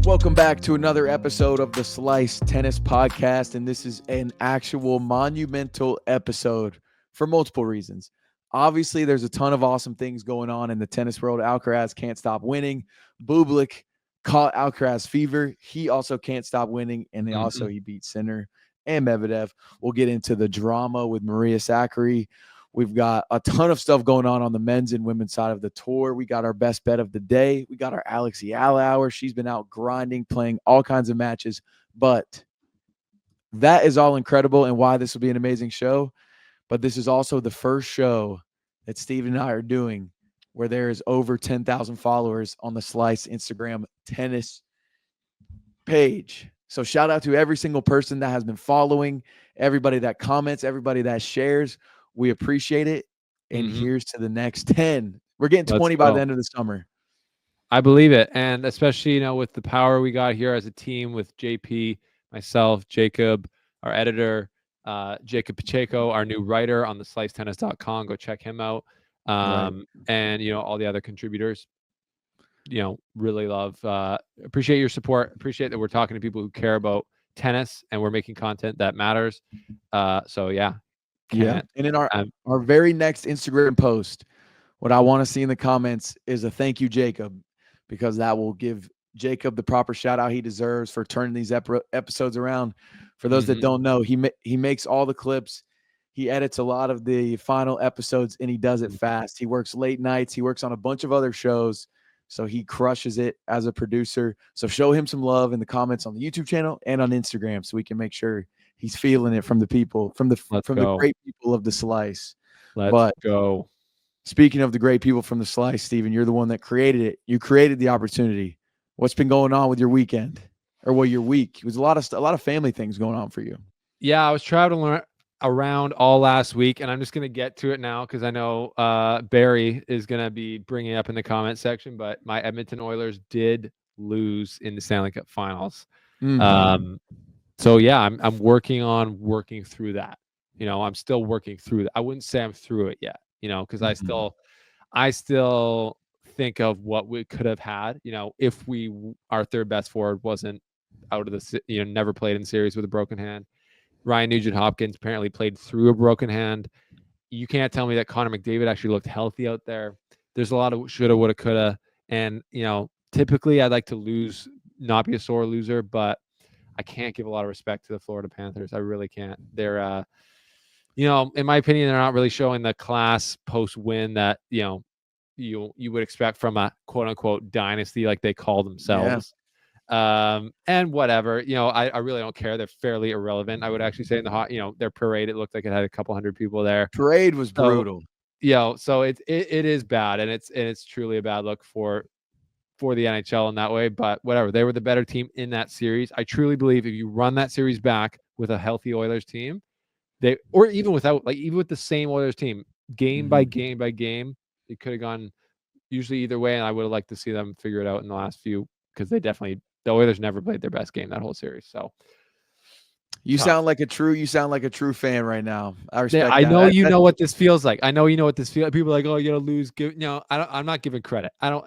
Welcome back to another episode of the Slice Tennis Podcast, and this is an actual monumental episode for multiple reasons. Obviously, there's a ton of awesome things going on in the tennis world. Alcaraz can't stop winning. Bublik caught Alcaraz fever. He also can't stop winning, and he beat Sinner and Medvedev. We'll get into the drama with Maria Sakkari. We've got a ton of stuff going on the men's and women's side of the tour. We got our best bet of the day. We got our Eala hour. She's been out grinding, playing all kinds of matches. But that is all incredible and why this will be an amazing show. But this is also the first show that Steve and I are doing where there is over 10,000 followers on the Slice Instagram tennis page. So shout out to every single person that has been following, everybody that comments, everybody that shares. We appreciate it. And here's to the next 10. We're getting 20 by the end of the summer. I believe it. And especially, with the power we got here as a team with JP, myself, Jacob, our editor, Jacob Pacheco, our new writer on the slicetennis.com. Go check him out. And, all the other contributors, really love, appreciate your support. Appreciate that we're talking to people who care about tennis and we're making content that matters. So, yeah. Yeah. And in our very next Instagram post, what I want to see in the comments is a thank you, Jacob, because that will give Jacob the proper shout out he deserves for turning these episodes around. For those that don't know, he makes all the clips. He edits a lot of the final episodes and he does it fast. He works late nights. He works on a bunch of other shows. So he crushes it as a producer. So show him some love in the comments on the YouTube channel and on Instagram so we can make sure he's feeling it from the people, from the great people of the Slice. Let's go. Speaking of the great people from the Slice, Steven, you're the one that created it. You created the opportunity. What's been going on with your weekend or your week? It was a lot of family things going on for you. Yeah, I was traveling around all last week, and I'm just going to get to it now because I know Barry is going to be bringing it up in the comment section, but my Edmonton Oilers did lose in the Stanley Cup Finals. So yeah, I'm working through that. I'm still working through that. I wouldn't say I'm through it yet, because I still think of what we could have had, if our third best forward wasn't out of the, never played in series with a broken hand. Ryan Nugent-Hopkins apparently played through a broken hand. You can't tell me that Connor McDavid actually looked healthy out there. There's a lot of shoulda, woulda, coulda. And, typically I'd like to not be a sore loser, but I can't give a lot of respect to the Florida Panthers. I really can't. They're, in my opinion, they're not really showing the class post-win that, you would expect from a quote-unquote dynasty like they call themselves. Yeah. And whatever, I really don't care. They're fairly irrelevant. I would actually say in the their parade, it looked like it had a couple hundred people there. Parade was brutal. So it is bad, and it's truly a bad look for the NHL in that way, but whatever. They were the better team in that series. I truly believe if you run that series back with a healthy Oilers team, or even with the same Oilers team, game by game by game, it could have gone usually either way, and I would have liked to see them figure it out in the last few because the Oilers never played their best game that whole series. So you sound like a true fan right now. I respect that. I know know what this feels like. I know you know what this feels like. People are like, oh, you're gonna lose. I'm not giving credit. I'm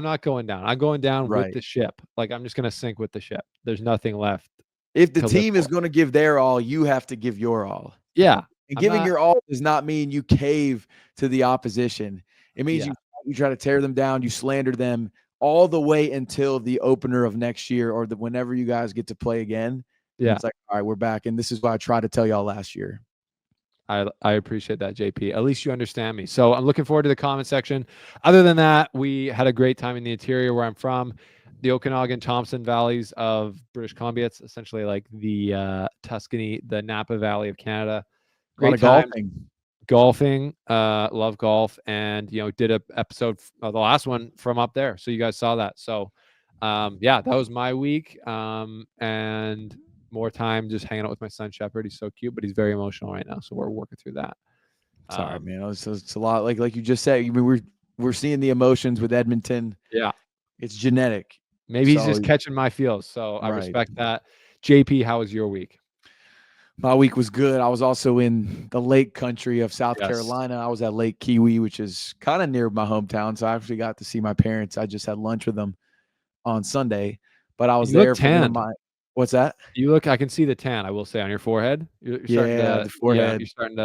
not going down. I'm going down with the ship. Like I'm just gonna sink with the ship. There's nothing left. If the team is going to give their all, you have to give your all. Yeah. And giving your all does not mean you cave to the opposition. It means you try to tear them down, you slander them all the way until the opener of next year or whenever you guys get to play again. Yeah. It's like, all right, we're back. And this is what I tried to tell y'all last year. I appreciate that, JP. At least you understand me. So I'm looking forward to the comment section. Other than that, we had a great time in the interior where I'm from. The Okanagan Thompson Valleys of British Columbia. It's essentially like the Tuscany, the Napa Valley of Canada. Great time. Golfing. Love golf. And, did an episode of the last one from up there. So you guys saw that. So, that was my week. And more time just hanging out with my son, Shepard. He's so cute, but he's very emotional right now. So we're working through that. Sorry, man. It's a lot. Like you just said, we're seeing the emotions with Edmonton. Yeah. It's genetic. Maybe he's just catching my feels. So I respect that. JP, how was your week? My week was good. I was also in the lake country of South Carolina. I was at Lake Kiwi, which is kind of near my hometown. So I actually got to see my parents. I just had lunch with them on Sunday. but I was You look there for one of tanned. my. What's that? You look. I can see the tan. I will say on your forehead. You're starting Yeah, to. the Yeah, forehead. you're starting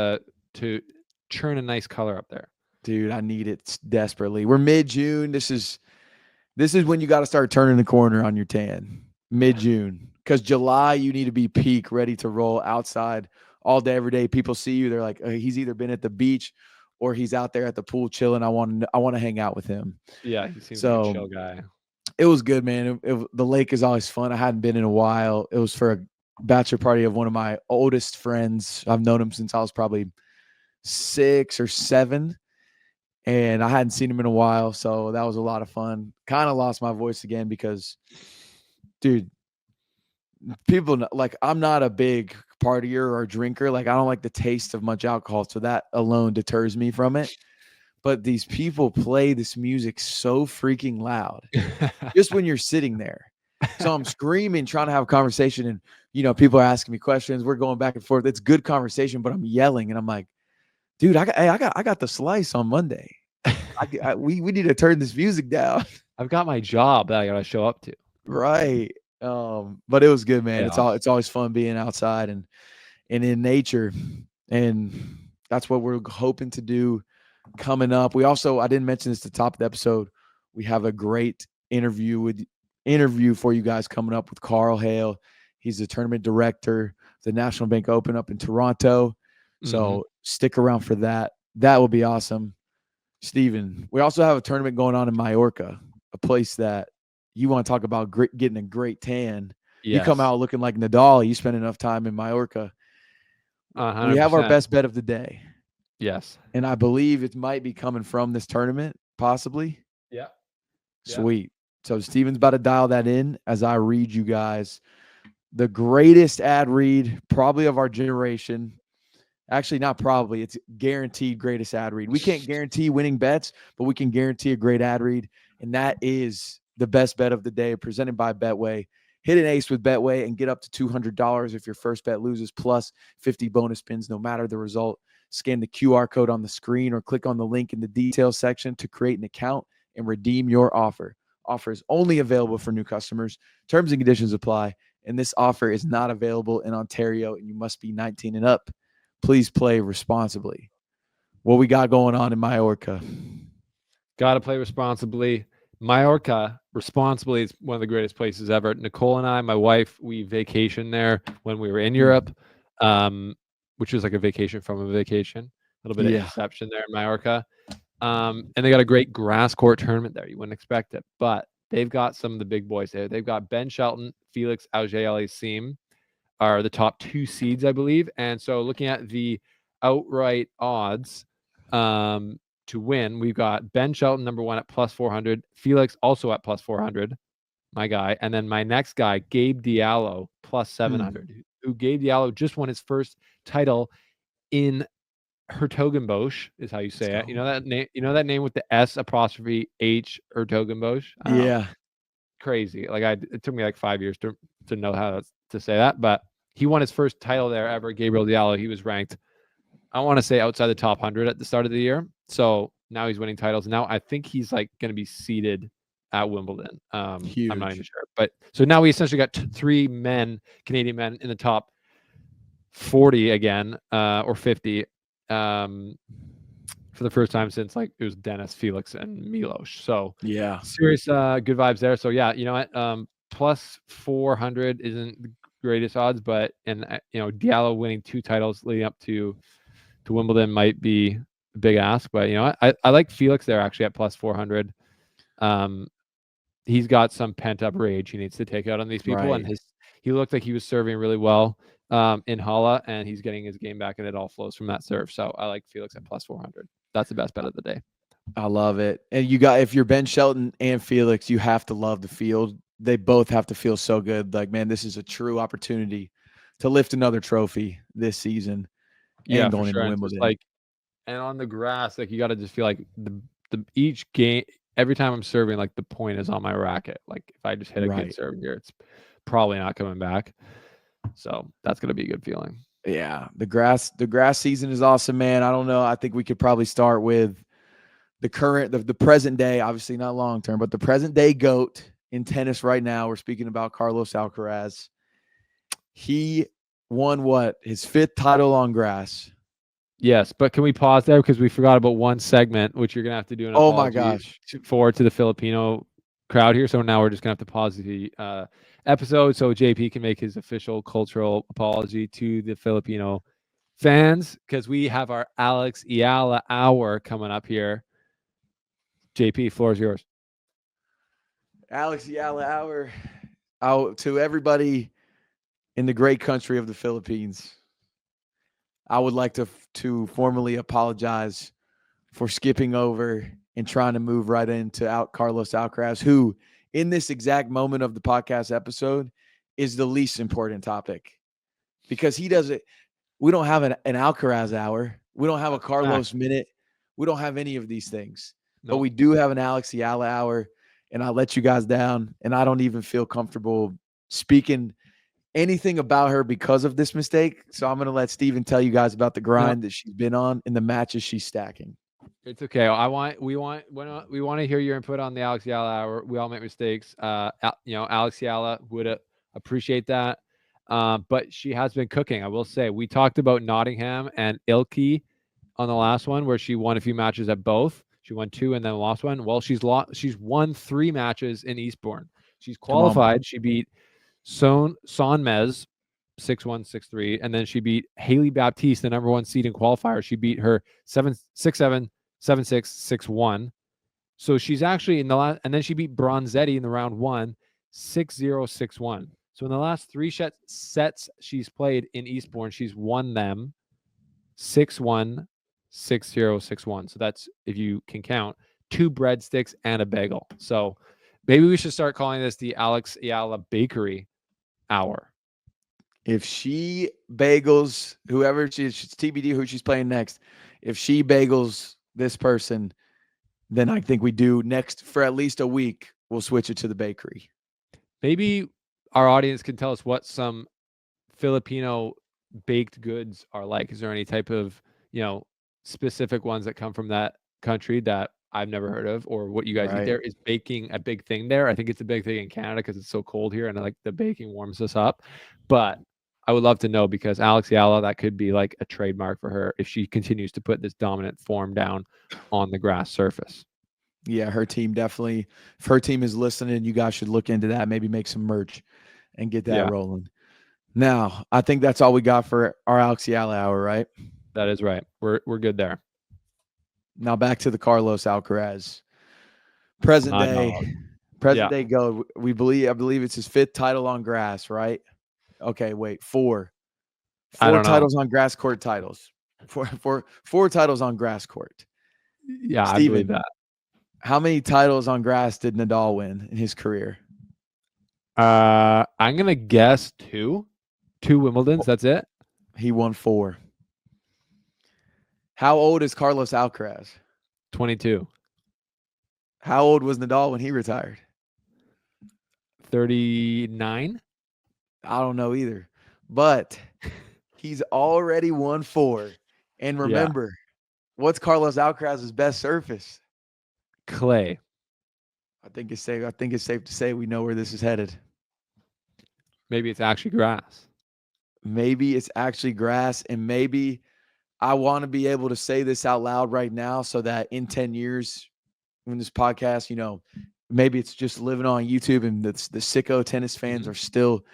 to churn a nice color up there. Dude, I need it desperately. We're mid-June. This is when you got to start turning the corner on your tan. Mid-June. Because July, you need to be peak, ready to roll outside all day, every day. People see you. They're like, he's either been at the beach or he's out there at the pool chilling. I want to hang out with him. Yeah, he seems like a So chill guy. it was good, man. The lake is always fun. I hadn't been in a while. It was for a bachelor party of one of my oldest friends. I've known him since I was probably 6 or 7. And I hadn't seen him in a while, so that was a lot of fun. Kind of lost my voice again because, dude, people like I'm not a big partier or drinker. Like I don't like the taste of much alcohol, so that alone deters me from it. But these people play this music so freaking loud, just when you're sitting there. So I'm screaming, trying to have a conversation, and people are asking me questions. We're going back and forth. It's good conversation, but I'm yelling, and I'm like, dude, I got the slice on Monday. We need to turn this music down. I've got my job that I gotta show up to. Right. But it was good, man. Chaos. It's always fun being outside and in nature. And that's what we're hoping to do coming up. We also, I didn't mention this at the top of the episode. We have a great interview for you guys coming up with Karl Hale. He's the tournament director, the National Bank Open up in Toronto. So stick around for that. That will be awesome. Steven, we also have a tournament going on in Mallorca, a place that you want to talk about getting a great tan. Yes. You come out looking like Nadal. You spend enough time in Mallorca. 100%. We have our best bet of the day. Yes. And I believe it might be coming from this tournament, possibly. Yeah. Sweet. So Steven's about to dial that in as I read you guys the greatest ad read probably of our generation. Actually, not probably. It's guaranteed greatest ad read. We can't guarantee winning bets, but we can guarantee a great ad read. And that is the best bet of the day presented by Betway. Hit an ace with Betway and get up to $200 if your first bet loses, plus 50 bonus spins no matter the result. Scan the QR code on the screen or click on the link in the details section to create an account and redeem your offer. Offer is only available for new customers. Terms and conditions apply. And this offer is not available in Ontario, and you must be 19 and up. Please play responsibly. What we got going on in Mallorca? Got to play responsibly. Mallorca, responsibly, is one of the greatest places ever. Nicole and I, my wife, we vacationed there when we were in Europe, which was like a vacation from a vacation. A little bit of inception there in Mallorca. And they got a great grass court tournament there. You wouldn't expect it, but they've got some of the big boys there. They've got Ben Shelton, Felix Auger-Aliassime are the top 2 seeds, I believe. And so looking at the outright odds to win, we've got Ben Shelton, number 1 at plus 400. Felix also at plus 400, my guy. And then my next guy, Gabe Diallo, plus 700, who Gabe Diallo just won his first title in Hertogenbosch, is how you say it. You know that name? You know that name with the S apostrophe H, Hertogenbosch? Yeah. Crazy. Like it took me like 5 years to know how to say that, but he won his first title there ever. Gabriel Diallo. He was ranked, I want to say, outside the top 100 at the start of the year. So now he's winning titles. Now I think he's like going to be seated at Wimbledon. Huge. I'm not even sure, but so now we essentially got 3 Canadian men in the top 40 again, or 50. For the first time since like it was Dennis, Felix, and Milos. So serious good vibes there. So yeah, you know what? Plus 400 isn't the greatest odds, but Diallo winning 2 titles leading up to Wimbledon might be a big ask. But I like Felix there actually at plus 400. He's got some pent up rage he needs to take out on these people, and he looked like he was serving really well in Hala, and he's getting his game back, and it all flows from that serve. So I like Felix at plus 400. That's the best bet of the day. I love it. And if you're Ben Shelton and Felix, you have to love the field. They both have to feel so good. Like, man, this is a true opportunity to lift another trophy this season. Yeah, and going for sure. into Wimbledon. And on the grass, like you got to just feel like the each game, every time I'm serving, like the point is on my racket. Like if I just hit a good serve here, it's probably not coming back. So that's going to be a good feeling. Yeah. The grass season is awesome, man. I don't know. I think we could probably start with the present day, obviously not long-term, but the present day GOAT in tennis right now. We're speaking about Carlos Alcaraz. He won what? His 5th title on grass. Yes, but can we pause there because we forgot about one segment, which you're gonna have to do an Oh my apology gosh. forward to the Filipino crowd here. So now we're just gonna have to pause the episode so JP can make his official cultural apology to the Filipino fans because we have our Alex Eala hour coming up here. JP, floor is yours. Alex Eala hour out to everybody in the great country of the Philippines. I would like to formally apologize for skipping over and trying to move right into Carlos Alcaraz, who in this exact moment of the podcast episode is the least important topic because he doesn't. We don't have an Alcaraz hour. We don't have a Carlos minute. We don't have any of these things. But we do have an Alex Eala hour, and I let you guys down, and I don't even feel comfortable speaking anything about her because of this mistake. So I'm going to let Steven tell you guys about the grind that she's been on and the matches she's stacking. It's okay. We want to hear your input on the Alex Eala hour. We all make mistakes. Alex Eala would appreciate that. But she has been cooking. I will say we talked about Nottingham and Ilke on the last one where she won a few matches at both. She won 2 and then lost 1. Well, she's won 3 matches in Eastbourne. She's qualified. She beat Sonmez 6-1, 6-3, and then she beat Haley Baptiste, the number 1 seed in qualifier. She beat her 7-6-7, 7-6, 6-1. So she's actually in the last, and then she beat Bronzetti in the round 1, 6-0, 6-1. So in the last 3 sets she's played in Eastbourne, she's won them 6-1, 6-0, 6-1. So that's, if you can count, 2 breadsticks and a bagel. So maybe we should start calling this the Alex Eala Bakery hour. If she bagels whoever she's TBD who she's playing next, if she bagels this person, then I think we do next for at least a week. We'll switch it to the bakery. Maybe our audience can tell us what some Filipino baked goods are like. Is there any type of, specific ones that come from that country that I've never heard of, or what you guys eat there? Is baking a big thing there? I think it's a big thing in Canada because it's so cold here, and like the baking warms us up. But I would love to know because Alex Eala, that could be like a trademark for her if she continues to put this dominant form down on the grass surface. Yeah, her team definitely. If her team is listening, you guys should look into that. Maybe make some merch and get that rolling. Now, I think that's all we got for our Alex Eala hour, right? That is right. We're good there. Now back to the Carlos Alcaraz. Present day go. I believe it's his 5th title on grass, right? Okay, wait, 4 titles on grass court titles. Four titles on grass court. Yeah, Steven, I believe that. How many titles on grass did Nadal win in his career? I'm gonna guess 2. 2 Wimbledons. That's it. He won 4. How old is Carlos Alcaraz? 22. How old was Nadal when he retired? 39. I don't know either, but he's already won 4. And remember, what's Carlos Alcaraz's best surface? Clay. I think it's safe to say we know where this is headed. Maybe it's actually grass. Maybe it's actually grass, and maybe I want to be able to say this out loud right now so that in 10 years when this podcast, maybe it's just living on YouTube and the sicko tennis fans are still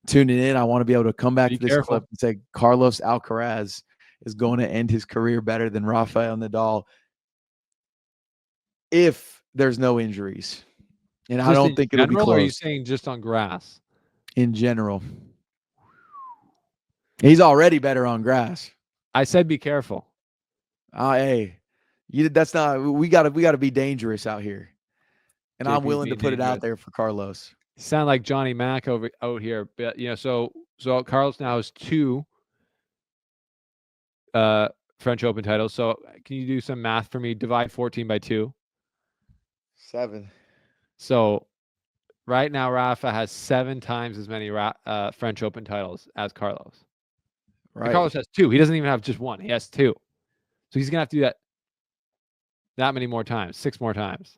tuning in. I want to be able to come back to this clip and say Carlos Alcaraz is going to end his career better than Rafael Nadal if there's no injuries. And just I don't think it'll be close. Or are you saying just on grass? In general. He's already better on grass. I said be careful. Hey, that's not. We gotta be dangerous out here, and I'm willing to put it out there for Carlos. Sound like Johnny Mac out here, but so Carlos now has 2 French Open titles. So can you do some math for me? Divide 14 by 2. 7. So right now, Rafa has 7 times as many French Open titles as Carlos. Right. And Carlos has 2. He doesn't even have just 1. He has 2. So he's going to have to do that many more times, 6 more times.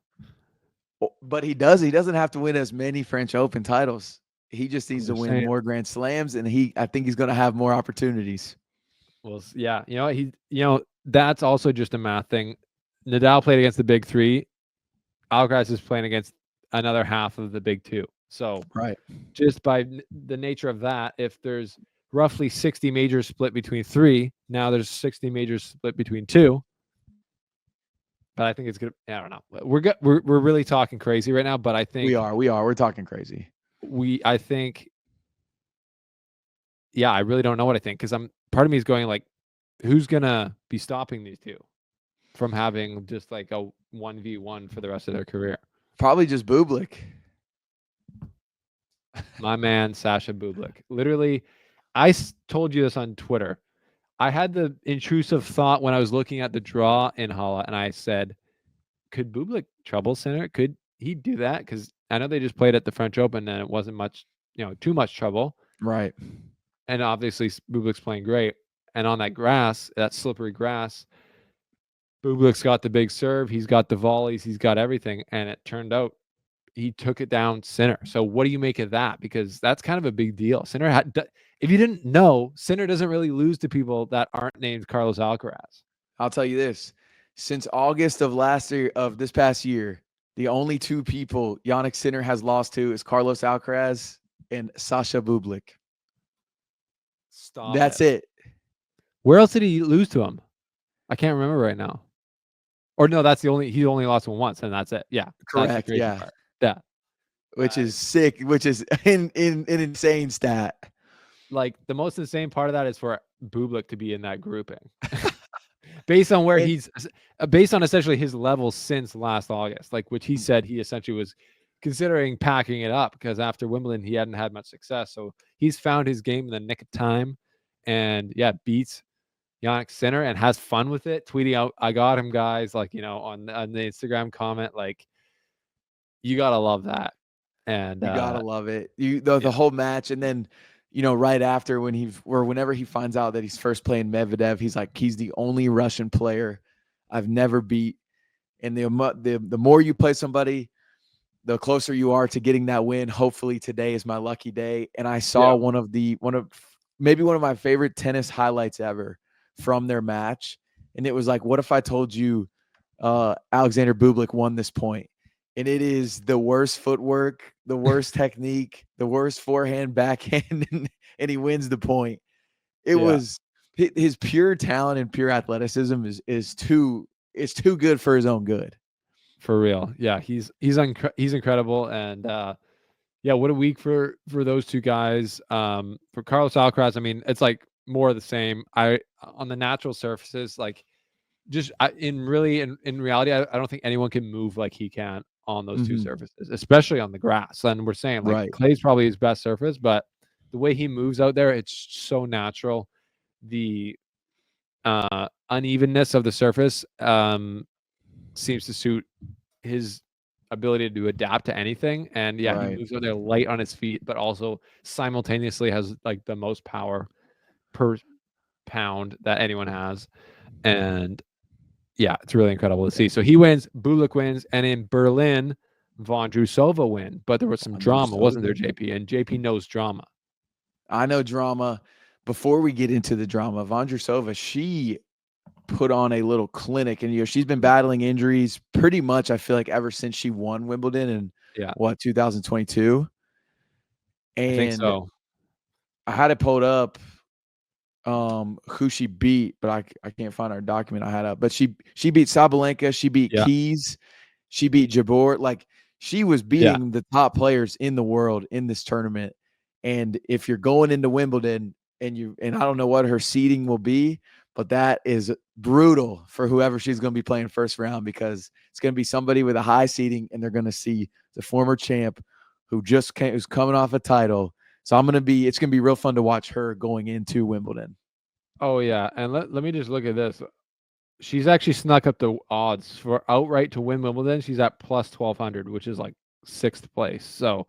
But he doesn't have to win as many French Open titles. He just needs I'm to just win saying. more Grand Slams, and I think he's going to have more opportunities. Well, yeah, that's also just a math thing. Nadal played against the big three. Alcaraz is playing against another half of the big two. So Right. just by the nature of that, if there's roughly 60 majors split between three, now there's 60 majors split between two. But I think it's good. I don't know. We're really talking crazy right now, but I think We are. We're talking crazy. I think, yeah, I really don't know what I think, because part of me is going like, who's gonna be stopping these two from having just like a 1v1 for the rest of their career? Probably just Bublik. My man, Sasha Bublik. Literally, I told you this on Twitter. I had the intrusive thought when I was looking at the draw in Hala, and I said, could Bublik trouble Sinner? Could he do that? Because I know they just played at the French Open, and it wasn't much, too much trouble. Right. And obviously, Bublik's playing great. And on that grass, that slippery grass, Bublik's got the big serve. He's got the volleys. He's got everything. And it turned out he took it down Sinner. So what do you make of that? Because that's kind of a big deal. Sinner if you didn't know, Sinner doesn't really lose to people that aren't named Carlos Alcaraz. I'll tell you this. Since August of this past year, the only two people Jannik Sinner has lost to is Carlos Alcaraz and Sasha Bublik. That's it. Where else did he lose to him? I can't remember right now. Or no, he only lost one once, and that's it. Yeah. Correct. Yeah. Part. Yeah. Which is sick, which is an insane stat. Like, the most insane part of that is for Bublik to be in that grouping. Based on where based on essentially his level since last August, like, which he said he essentially was considering packing it up, because after Wimbledon he hadn't had much success. So he's found his game in the nick of time, and beats Jannik Sinner and has fun with it, tweeting out, "I got him, guys!" Like, on the Instagram comment, like, you gotta love that, and you gotta love it. The whole match, and then right after whenever he finds out that he's first playing Medvedev, he's like, he's the only Russian player I've never beat. And the more you play somebody, the closer you are to getting that win. Hopefully today is my lucky day. And I saw one of my favorite tennis highlights ever from their match. And it was like, what if I told you Alexander Bublik won this point? And it is the worst footwork, the worst technique, the worst forehand, backhand, and he wins the point. It was his pure talent and pure athleticism is too good for his own good. For real. Yeah, he's incredible. And what a week for those two guys. For Carlos Alcaraz, I mean, it's like more of the same. On the natural surfaces, like, just in reality, I don't think anyone can move like he can on those two surfaces, especially on the grass. And we're saying, like, clay's probably his best surface, but the way he moves out there, it's so natural. The unevenness of the surface seems to suit his ability to adapt to anything. And he moves out there light on his feet, but also simultaneously has like the most power per pound that anyone has. And it's really incredible to see. So he wins, Bublik wins, and in Berlin, Vondrousova win. But there was some drama, wasn't there, JP? And JP knows drama. I know drama. Before we get into the drama, Vondrousova, she put on a little clinic, and she's been battling injuries pretty much, I feel like, ever since she won Wimbledon in 2022. And I think so. I had it pulled up who she beat, but I can't find our document I had up. But she beat Sabalenka, she beat Keys, she beat Jabeur. Like, she was beating the top players in the world in this tournament. And if you're going into Wimbledon and I don't know what her seeding will be, but that is brutal for whoever she's going to be playing first round, because it's going to be somebody with a high seeding, and they're going to see the former champ who's coming off a title. So it's going to be real fun to watch her going into Wimbledon. Oh yeah. And let me just look at this. She's actually snuck up the odds for outright to win Wimbledon. She's at plus 1,200, which is like 6th place. So,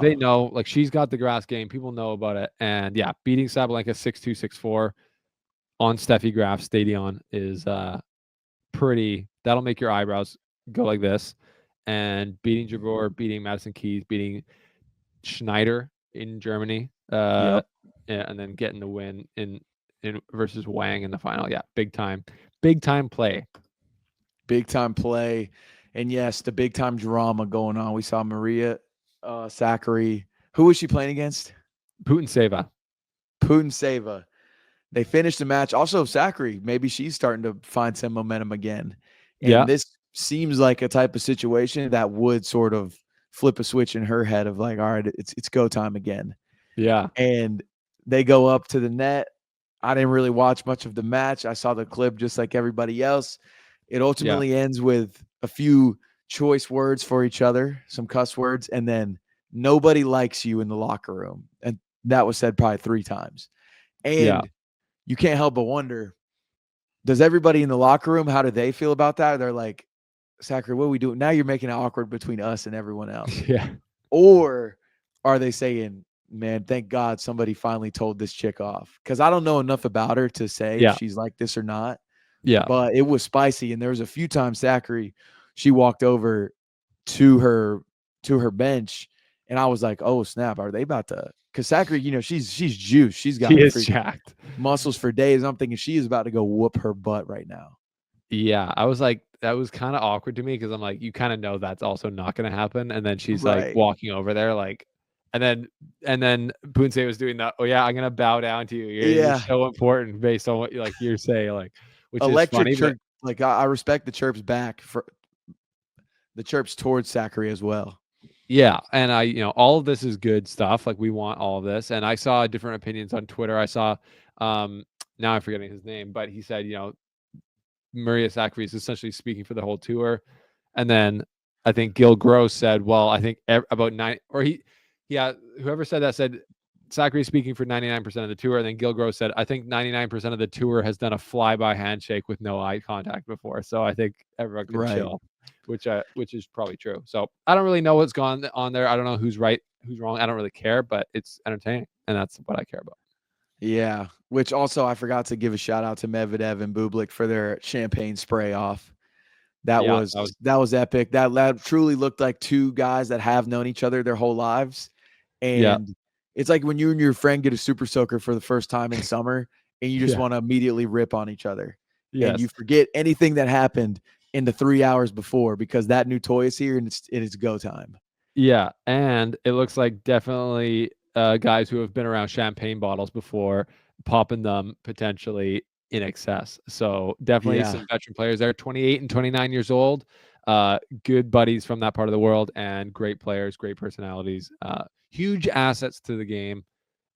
they know, like, she's got the grass game. People know about it. And beating Sabalenka 6-2, 6-4 on Steffi Graf Stadion is that'll make your eyebrows go like this. and beating Jabeur, beating Madison Keys, beating Schneider in Germany, Yep. and then getting the win in versus Wang in the final. Yeah, big time play. Big time play. And yes, the big time drama going on. We saw Maria Sakkari. Who was she playing against? Putintseva. Putintseva. They finished the match. Also, Sakkari, maybe she's starting to find some momentum again. Yeah, And this seems like a type of situation that would sort of flip a switch in her head of like, all right, it's go time again. yeah, And they go up to the net. I didn't really watch much of the match. I saw the clip just like everybody else. It yeah, ultimately ends with a few choice words for each other, some cuss words, and then nobody likes you in the locker room. And that was said probably 3 times. yeah. And you can't help but wonder, does everybody in the locker room, how do they feel about that? They're like, Sakkari, what are we doing? Now you're making it awkward between us and everyone else. Yeah. Or are they saying, man, thank God somebody finally told this chick off? Because I don't know enough about her to say if Yeah. she's like this or not. Yeah. But it was spicy. And there was a few times Sakkari, she walked over to her bench, and I was like, oh snap, are they about to? Because Sakkari, she's juiced. She's got She is freaking jacked. muscles for days. I'm thinking she is about to go whoop her butt right now. Yeah, I was like, that was kind of awkward to me because I'm like, you kind of know that's also not going to happen. And then she's like Right. walking over there, like, and then Putintseva was doing that. Oh yeah, I'm gonna bow down to you. You're Yeah. so important based on what you're saying, like, which is Electric funny, but chirp. Like I respect the chirps back for the chirps towards Sakkari as well. yeah. And all of this is good stuff. Like we want all of this. And I saw different opinions on Twitter. I saw, now I'm forgetting his name, but he said, Maria Sakkari is essentially speaking for the whole tour. And then I think Gil Gross said, well, I think about whoever said that said Sakkari speaking for 99% of the tour. And then Gil Gross said, I think 99% of the tour has done a flyby handshake with no eye contact before. So I think everyone can Right. chill, which is probably true. So I don't really know what's gone on there. I don't know who's right, who's wrong. I don't really care, but it's entertaining. And that's what I care about. Yeah. Which also I forgot to give a shout out to Medvedev and Bublik for their champagne spray off. That Yeah, was epic. That truly looked like two guys that have known each other their whole lives. yeah, And it's like when you and your friend get a super soaker for the first time in summer and you just yeah, want to immediately rip on each other. And you yes. forget anything that happened in the 3 hours before because that new toy is here and it is go time. Yeah, and it looks like definitely guys who have been around champagne bottles before, popping them potentially in excess. So definitely Yeah. some veteran players there, 28 and 29 years old, good buddies from that part of the world, and great players, great personalities, huge assets to the game,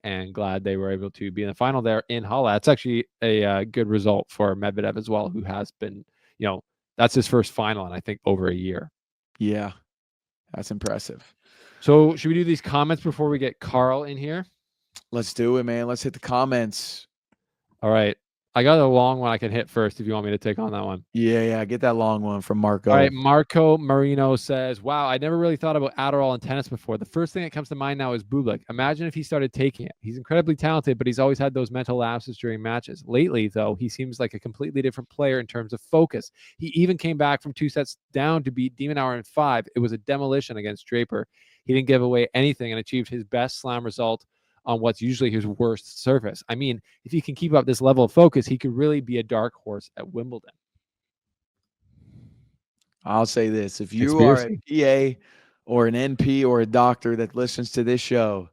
and glad they were able to be in the final there in Halle. It's actually a good result for Medvedev as well, who has been, that's his first final in I think over a year. Yeah. That's impressive. So should we do these comments before we get Karl in here? Let's do it, man. Let's hit the comments. All right. I got a long one I can hit first if you want me to take on that one. Yeah. Get that long one from Marco. All right. Marco Marino says, wow, I never really thought about Adderall in tennis before. The first thing that comes to mind now is Bublik. Imagine if he started taking it. He's incredibly talented, but he's always had those mental lapses during matches. Lately, though, he seems like a completely different player in terms of focus. He even came back from 2 sets down to beat Demonauer in 5. It was a demolition against Draper. He didn't give away anything and achieved his best slam result on what's usually his worst surface. I mean, if he can keep up this level of focus, he could really be a dark horse at Wimbledon. I'll say this. If you are Conspiracy. a PA or an NP or a doctor that listens to this show,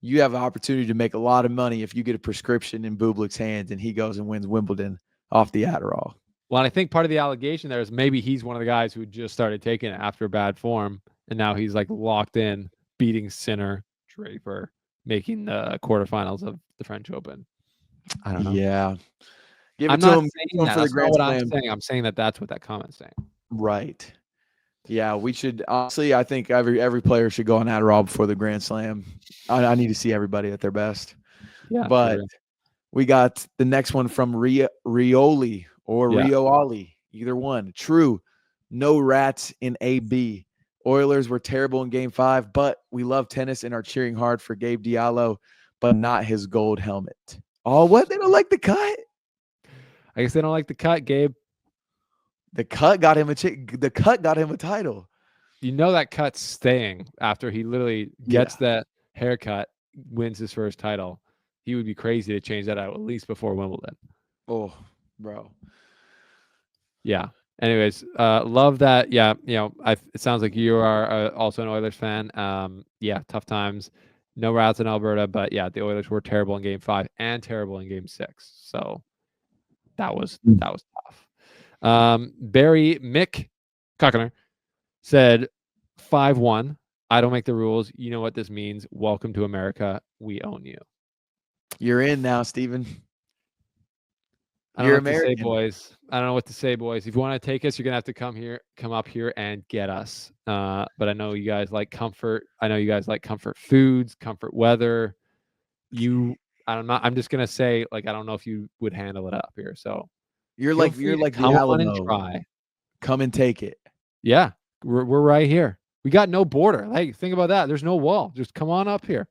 you have an opportunity to make a lot of money if you get a prescription in Bublik's hands and he goes and wins Wimbledon off the Adderall. Well, I think part of the allegation there is maybe he's one of the guys who just started taking it after bad form, and now he's like locked in, beating Sinner, Draper, making the quarterfinals of the French Open. I don't know. Yeah. Give I'm it to not him saying that. for the That's not Grand what I'm Slam. saying. I'm saying that that's what that comment's saying. Right. Yeah, we should honestly. I think every player should go on Adderall before the Grand Slam. I need to see everybody at their best. Yeah, But we got the next one from Rioli or Rioli, either one. True, no rats in AB. Oilers were terrible in Game 5, but we love tennis and are cheering hard for Gabe Diallo, but not his gold helmet. Oh, what? They don't like the cut? I guess they don't like the cut, Gabe. The cut got him a title. that cut's staying after he literally gets that haircut, wins his first title. He would be crazy to change that out at least before Wimbledon. Oh, bro. Yeah. Anyways, love that. Yeah, it sounds like you are also an Oilers fan. Yeah, tough times. No routes in Alberta, but yeah, the Oilers were terrible in Game 5 and terrible in Game 6. So that was tough. Barry Mick Cockner said 5-1. I don't make the rules. You know what this means. Welcome to America. We own you. You're in now, Steven. I don't know what to say, boys. I don't know what to say, boys. If you want to take us, you're gonna have to come up here and get us. But I know you guys like comfort. I know you guys like comfort foods, comfort weather. I'm just gonna say, like, I don't know if you would handle it up here. So you're like the Alamo. Try. Come and take it. Yeah, we're right here. We got no border. Like, think about that. There's no wall. Just come on up here.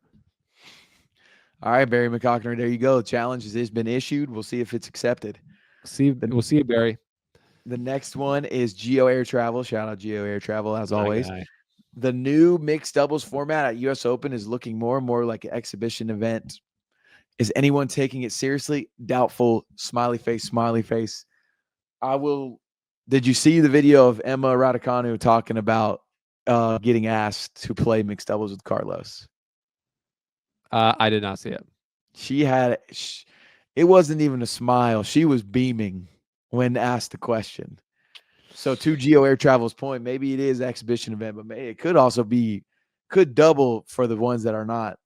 All right, Barry McCockner, there you go. The challenge has been issued. We'll see if it's accepted. We'll see you, Barry. The next one is Geo Air Travel. Shout out Geo Air Travel, as always. The new mixed doubles format at US Open is looking more and more like an exhibition event. Is anyone taking it seriously? Doubtful. Smiley face, smiley face. Did you see the video of Emma Raducanu talking about getting asked to play mixed doubles with Carlos? I did not see it. It wasn't even a smile. She was beaming when asked the question. So to Geo Air Travel's point, maybe it is exhibition event, but it could also could double for the ones that are not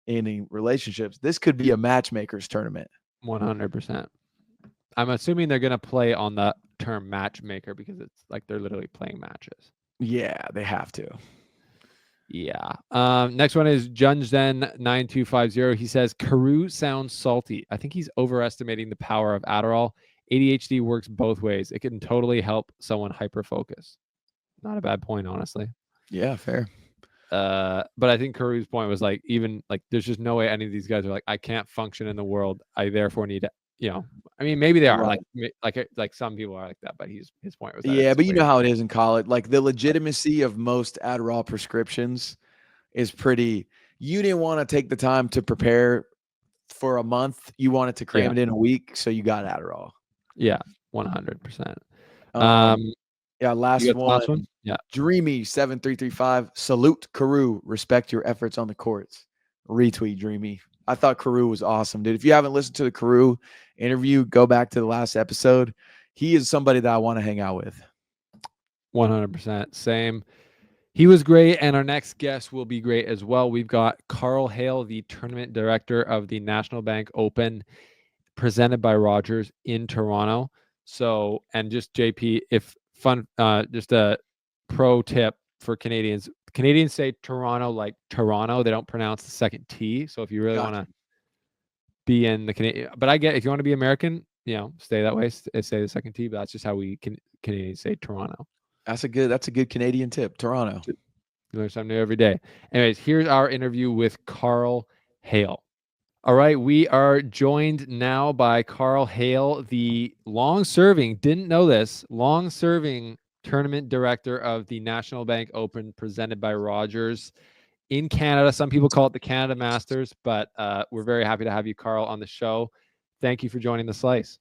in any relationships. This could be a matchmakers tournament. 100%. I'm assuming they're going to play on the term matchmaker because it's like they're literally playing matches. Yeah, they have to. Yeah. Next one is Junzen9250. He says, Carew sounds salty. I think he's overestimating the power of Adderall. ADHD works both ways. It can totally help someone hyper-focus. Not a bad point, honestly. Yeah, fair. But I think Carew's point was like, even like, there's just no way any of these guys are like, I can't function in the world. I therefore need to, I mean, maybe they are right. like some people are like that, but his point was that but you know how it is in college. Like the legitimacy of most Adderall prescriptions is pretty. You didn't want to take the time to prepare for a month. You wanted to cram it in a week, so you got Adderall. Yeah, 100%. Last one. Yeah, Dreamy 7335. Salute Carew. Respect your efforts on the courts. Retweet Dreamy. I thought Carew was awesome, dude. If you haven't listened to the Carew interview, go back to the last episode. He is somebody that I want to hang out with. 100%. Same. He was great, and our next guest will be great as well. We've got Karl Hale, the tournament director of the National Bank Open, presented by Rogers in Toronto. So, and just JP, just a pro tip for Canadians. Canadians say Toronto like Toronto. They don't pronounce the second T. So if you really want to be in the Canadian, but I get if you want to be American, stay that way. Say the second T. But that's just how we Canadians say Toronto. That's a good Canadian tip. Toronto. You learn something new every day. Anyways, here's our interview with Karl Hale. All right, we are joined now by Karl Hale, the long-serving tournament director of the National Bank Open presented by Rogers in Canada. Some people call it the Canada Masters, but we're very happy to have you, Karl, on the show. Thank you for joining the Slice.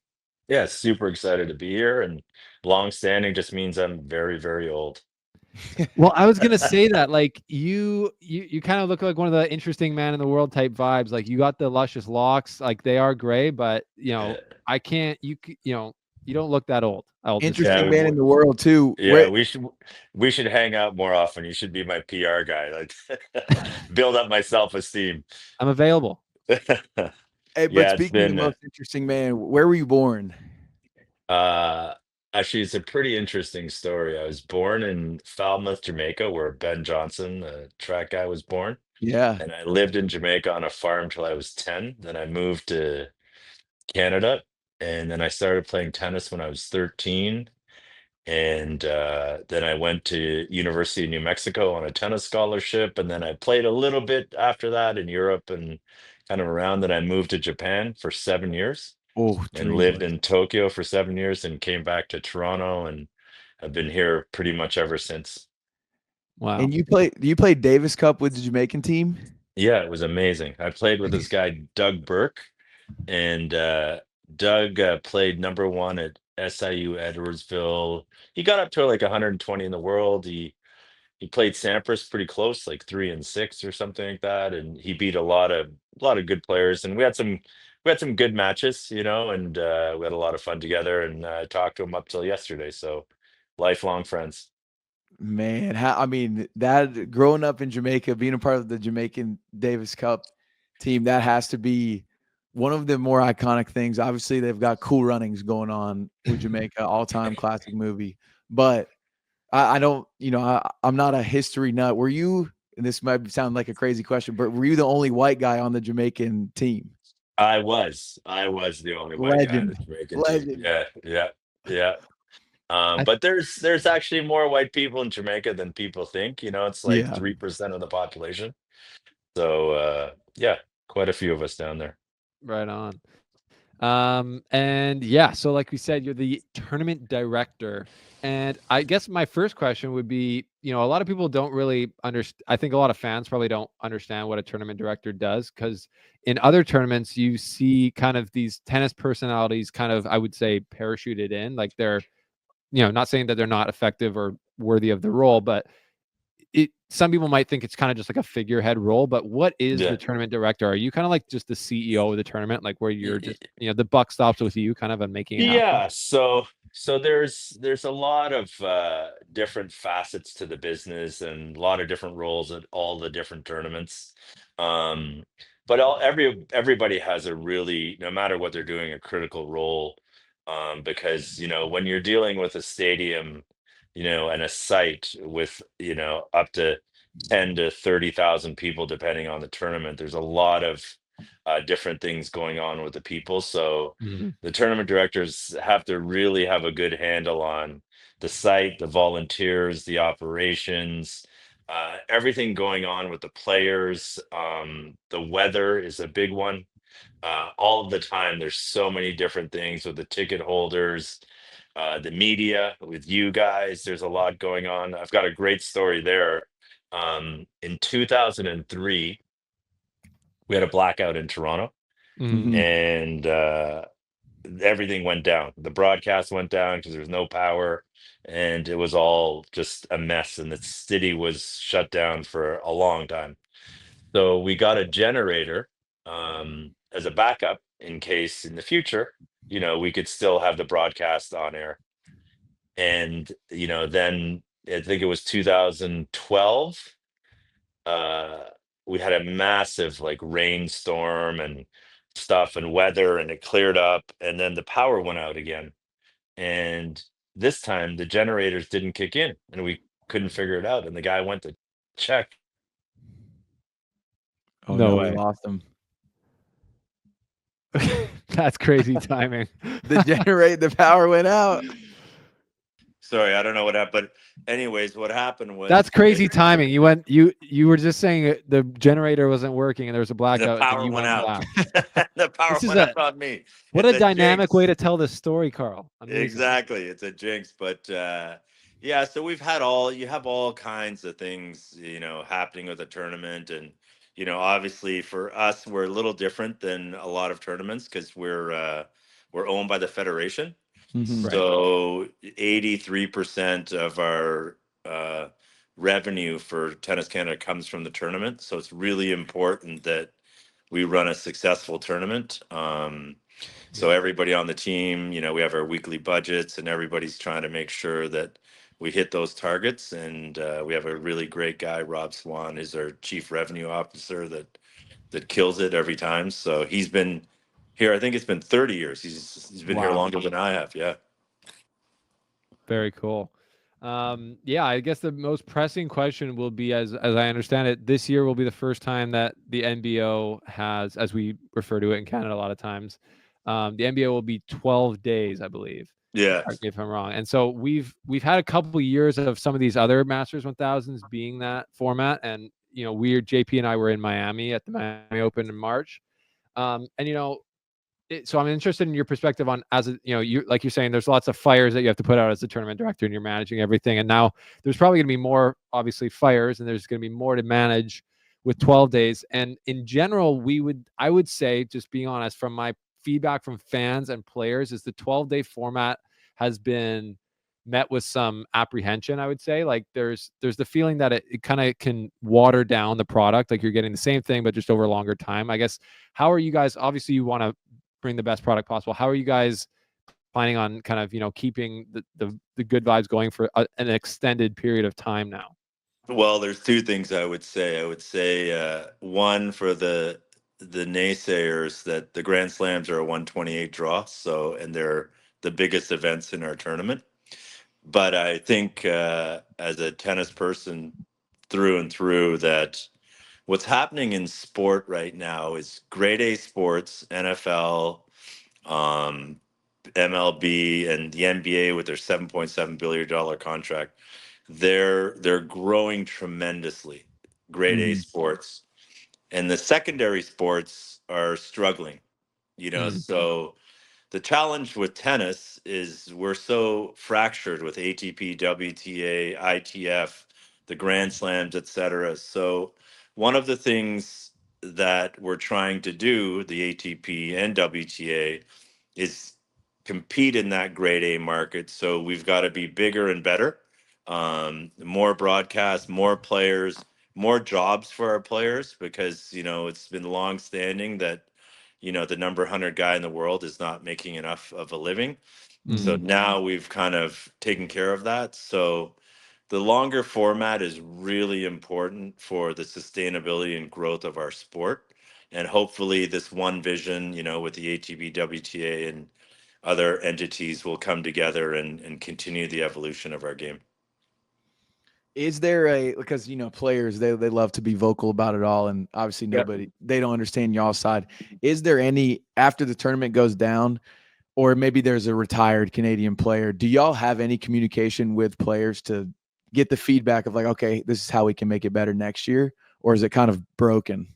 Yeah, super excited to be here, and long-standing just means I'm very, very old. Well, I was gonna say that, like you kind of look like one of the interesting man in the world type vibes. Like you got the luscious locks, like they are gray, but I can't. You don't look that old. Interesting man in the world too. Yeah, we should hang out more often. You should be my PR guy. Like build up my self-esteem. I'm available. Hey, but speaking of the most interesting man, where were you born? Actually, it's a pretty interesting story. I was born in Falmouth, Jamaica, where Ben Johnson, the track guy, was born. Yeah. And I lived in Jamaica on a farm till I was 10. Then I moved to Canada, and then I started playing tennis when I was 13. And then I went to University of New Mexico on a tennis scholarship. And then I played a little bit after that in Europe and kind of around. Then I moved to Japan for 7 years. And lived in Tokyo for 7 years and came back to Toronto, and I've been here pretty much ever since. Wow. And you played Davis Cup with the Jamaican team? Yeah, it was amazing. I played with this guy, Doug Burke, and Doug played number one at SIU Edwardsville. He got up to like 120 in the world. He played Sampras pretty close, like 3-6 or something like that, and he beat a lot of good players. And we had some good matches, and we had a lot of fun together. And I talked to him up till yesterday, so lifelong friends. Man, I mean, that growing up in Jamaica, being a part of the Jamaican Davis Cup team, that has to be one of the more iconic things. Obviously, they've got Cool Runnings going on with Jamaica, all-time classic movie. But I don't, I'm not a history nut. Were you, and this might sound like a crazy question, but were you the only white guy on the Jamaican team? I was the only white guy on the Legend. Jamaican team. Legend. Yeah, yeah, yeah. I But there's actually more white people in Jamaica than people think. It's like Yeah. 3% of the population. So yeah, quite a few of us down there. right on. And yeah, so like we said, you're the tournament director. And I guess my first question would be, a lot of people don't really understand. I think a lot of fans probably don't understand what a tournament director does, because in other tournaments, you see kind of these tennis personalities kind of, I would say, parachuted in. Like they're, not saying that they're not effective or worthy of the role, but some people might think it's kind of just like a figurehead role. But what is the Yeah. tournament director? Are you kind of like just the CEO of the tournament, like where you're just, the buck stops with you kind of and making it happen? Yeah, so there's a lot of different facets to the business and a lot of different roles at all the different tournaments. Um, but everybody has a really, no matter what they're doing, a critical role. Because when you're dealing with a stadium, and a site with up to 10 to 30,000 people, depending on the tournament, there's a lot of different things going on with the people. So Mhm. the tournament directors have to really have a good handle on the site, the volunteers, the operations, everything going on with the players. The weather is a big one. All of the time, there's so many different things with the ticket holders, the media, with you guys. There's a lot going on. I've got a great story there. In 2003, we had a blackout in Toronto, Mhm. Mhm. and everything went down. The broadcast went down because there was no power, and it was all just a mess. And the city was shut down for a long time. So we got a generator as a backup in case in the future, we could still have the broadcast on air. And then I think it was 2012. Uh, we had a massive like rainstorm and stuff and weather, and it cleared up, and then the power went out again. And this time the generators didn't kick in, and we couldn't figure it out. And the guy went to check. Oh No no, we way. lost him. That's crazy timing. The power went out. Sorry, I don't know what happened. But anyways, what happened That's was crazy timing. You were just saying the generator wasn't working and there was a the blackout and then power you went went out. black. The power This is went out on me. what It's a a dynamic way jinx. to tell this story, Carl. Amazing. Exactly. It's a jinx. But yeah, so you have all kinds of things, happening with a tournament. And, obviously for us, we're a little different than a lot of tournaments because we're owned by the federation. Mhm. Right. So 83% of our uh, revenue for Tennis Canada comes from the tournament. So it's really important that we run a successful tournament. So Yeah. everybody on the team, we have our weekly budgets, and everybody's trying to make sure that we hit those targets. And we have a really great guy, Rob Swan, is our chief revenue officer that kills it every time. So he's been here. I think it's been 30 years. He's been here Wow. longer than I have. Yeah. Very cool. Yeah, I guess the most pressing question will be, as I understand it, this year will be the first time that the NBO has, as we refer to it in Canada a lot of times, the NBO will be 12 days, I believe. Yeah. Correct me if I'm wrong. And so we've had a couple of years of some of these other Masters 1000s being that format, and JP and I were in Miami at the Miami Open in March, and So I'm interested in your perspective on, as a, you like you're saying, there's lots of fires that you have to put out as the tournament director, and you're managing everything. And now there's probably going to be more, obviously, fires, and there's going to be more to manage with 12 days. And in general, I would say, just being honest, from my feedback from fans and players, is the 12-day format has been met with some apprehension. I would say, like, there's the feeling that it kind of can water down the product, like you're getting the same thing but just over a longer time. I guess, how are you guys, obviously you want to bring the best product possible, how are you guys planning on kind of keeping the good vibes going for an extended period of time now? Well, there's two things I would say. I would say one, for the naysayers, that the Grand Slams are a 128 draw, so, and they're the biggest events in our tournament. But I think as a tennis person through and through, that what's happening in sport right now is grade A sports, NFL, um, MLB, and the NBA with their $7.7 billion contract. They're growing tremendously. Grade A Hmm. sports, and the secondary sports are struggling. Mm, So the challenge with tennis is we're so fractured with ATP, WTA, ITF, the Grand Slams, etc. So one of the things that we're trying to do, the ATP and WTA, is compete in that grade A market. So we've got to be bigger and better, more broadcast, more players, more jobs for our players, because it's been long standing that the number 100 guy in the world is not making enough of a living. So mm. Hmm. now we've kind of taken care of that. So the longer format is really important for the sustainability and growth of our sport. And hopefully this one vision, with the ATP, WTA, and other entities will come together and continue the evolution of our game. Is there a, because players, they love to be vocal about it all, and obviously Yep. they don't understand y'all's side. Is there any, after the tournament goes down, or maybe there's a retired Canadian player, do y'all have any communication with players to get the feedback of, like, okay, this is how we can make it better next year, or is it kind of broken?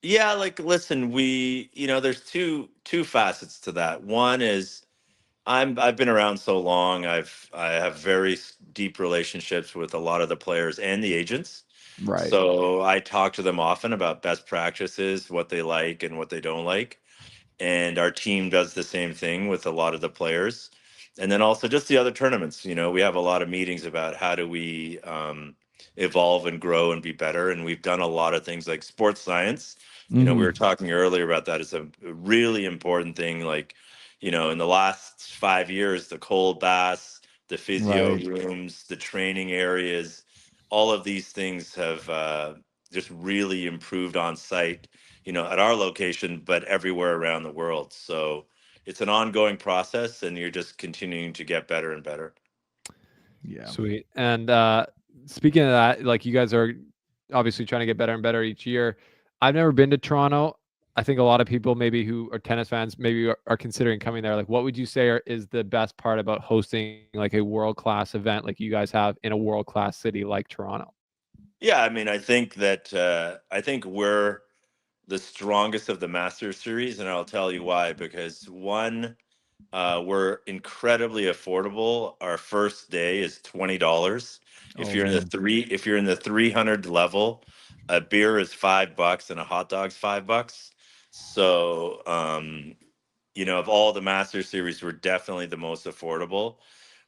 Yeah, like, listen, there's two facets to that. One is I've been around so long. I have very deep relationships with a lot of the players and the agents. Right. So I talk to them often about best practices, what they like and what they don't like. And our team does the same thing with a lot of the players. And then also just the other tournaments. We have a lot of meetings about how do we evolve and grow and be better. And we've done a lot of things like sports science. We were Hmm. talking earlier about that. It's a really important thing. Like, in the last 5 years, the cold baths, the physio Right. rooms, the training areas, all of these things have just really improved on site, at our location, but everywhere around the world. So it's an ongoing process, and you're just continuing to get better and better. Yeah. Sweet. And speaking of that, like, you guys are obviously trying to get better and better each year. I've never been to Toronto. I think a lot of people maybe who are tennis fans maybe are considering coming there. Like, what would you say is the best part about hosting like a world-class event like you guys have in a world-class city like Toronto? Yeah, I mean, I think we're the strongest of the Master Series, and I'll tell you why. Because one, we're incredibly affordable. Our first day is $20. If Oh, you're in the man. three, if you're in the 300 level, a beer is $5 and a hot dog's $5. So, of all the Master Series, we're definitely the most affordable.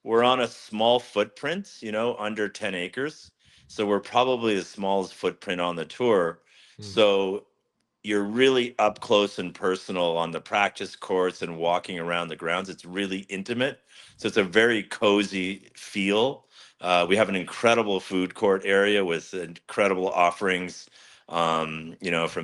We're on a small footprint, under 10 acres. So we're probably the smallest footprint on the tour. Mm. So you're really up close and personal on the practice courts and walking around the grounds. It's really intimate. So it's a very cozy feel. We have an incredible food court area with incredible offerings, from